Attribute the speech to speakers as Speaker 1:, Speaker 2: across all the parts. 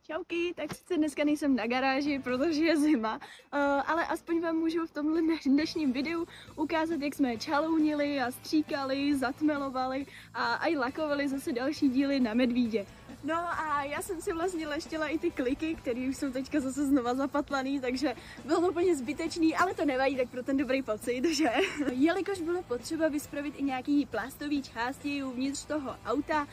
Speaker 1: Čauky, tak sice dneska nejsem na garáži, protože je zima, ale aspoň vám můžu v tomhle dnešním videu ukázat, jak jsme čalounili a stříkali, zatmelovali a i lakovali zase další díly na medvídě. No a já jsem si vlastně leštila i ty kliky, které už jsou teďka zase znova zapatlaný, takže bylo to úplně zbytečný, ale to nevadí, tak pro ten dobrý pocit, že? Jelikož bylo potřeba vyspravit i nějaký plastový části uvnitř toho auta,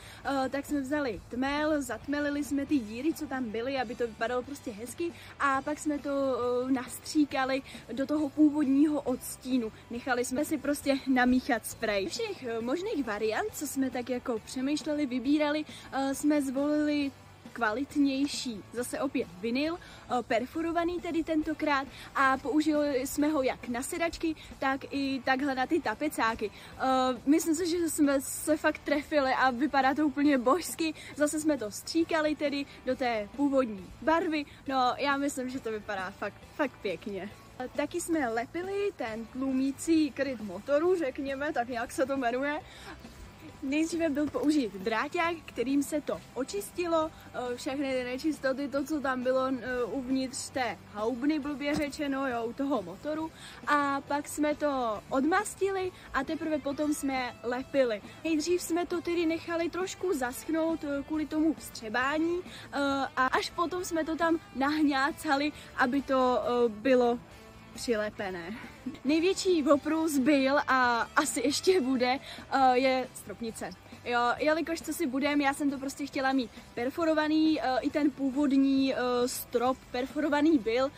Speaker 1: tak jsme vzali tmel, zatmelili jsme ty díry, co tam byly, aby to vypadalo prostě hezky, a pak jsme to nastříkali do toho původního odstínu. Nechali jsme si prostě namíchat sprej. Všech možných variant, co jsme tak jako přemýšleli, vybírali, jsme zvolili kvalitnější, zase opět vinyl, perforovaný tedy tentokrát, a použili jsme ho jak na sedačky, tak i takhle na ty tapecáky. Myslím si, že jsme se fakt trefili a vypadá to úplně božsky. Zase jsme to stříkali tedy do té původní barvy, no já myslím, že to vypadá fakt pěkně. Taky jsme lepili ten tlumící kryt motoru, řekněme, tak nějak se to jmenuje. Nejdříve byl použit dráťák, kterým se to očistilo, všechny nečistoty, to, co tam bylo uvnitř té haubny, blbě řečeno, jo, u toho motoru. A pak jsme to odmastili a teprve potom jsme lepili. Nejdřív jsme to tedy nechali trošku zaschnout kvůli tomu vstřebání a až potom jsme to tam nahňácali, aby to bylo přilepené. Největší oprus byl a asi ještě bude, je stropnice. Jo, jelikož co si budem, já jsem to prostě chtěla mít perforovaný, i ten původní strop perforovaný byl,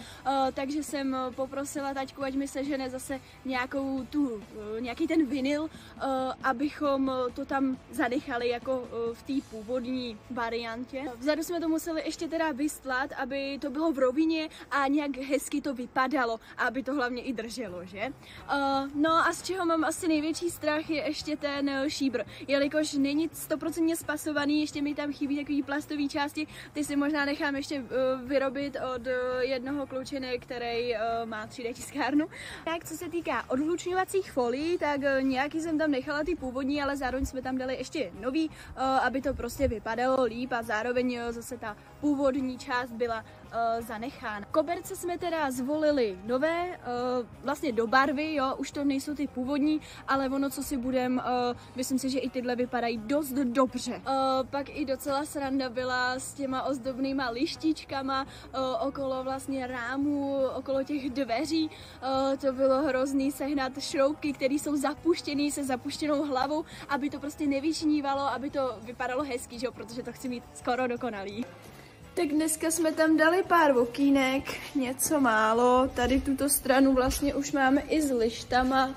Speaker 1: takže jsem poprosila taťku, ať mi sežene zase nějaký ten vinyl, abychom to tam zanechali jako v té původní variantě. Vzadu jsme to museli ještě teda vystlat, aby to bylo v rovině a nějak hezky to vypadalo, a aby to hlavně i drželo, že? No a z čeho mám asi největší strach je ještě ten šíbr, jelikož není 100% spasovaný, ještě mi tam chybí takový plastový části, ty si možná nechám ještě vyrobit od jednoho klučiny, který má 3D tiskárnu. Tak co se týká odhlučňovacích folií, tak nějaký jsem tam nechala ty původní, ale zároveň jsme tam dali ještě nový, aby to prostě vypadalo líp a zároveň zase ta původní část byla zanechána. Koberce jsme teda zvolili nové, vlastně do barvy, jo, už to nejsou ty původní, ale ono, co si budem, myslím si, že i tyhle vypadají dost dobře. Pak i docela sranda byla s těma ozdobnýma lištičkama okolo vlastně rámu, okolo těch dveří. To bylo hrozný sehnat šroubky, které jsou zapuštěné se zapuštěnou hlavou, aby to prostě nevyšnívalo, aby to vypadalo hezký, že jo, protože to chci mít skoro dokonalý. Tak dneska jsme tam dali pár okýnek, něco málo. Tady tuto stranu vlastně už máme i s lištama,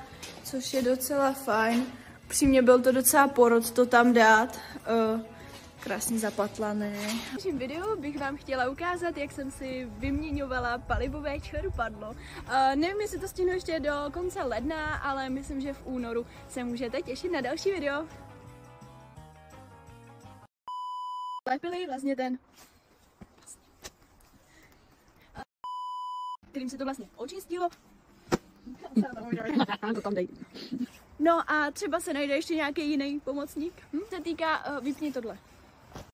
Speaker 1: což je docela fajn. Upřímně byl to docela porod to tam dát. Krásně zapatlané. V dnešním videu bych vám chtěla ukázat, jak jsem si vyměňovala palivové čerpadlo. Nevím, jestli to stihnu ještě do konce ledna, ale myslím, že v únoru se můžete těšit na další video. Lepili vlastně ten, kterým se to vlastně očistilo. No a třeba se najde ještě nějaký jiný pomocník. Se týká, vypni tohle.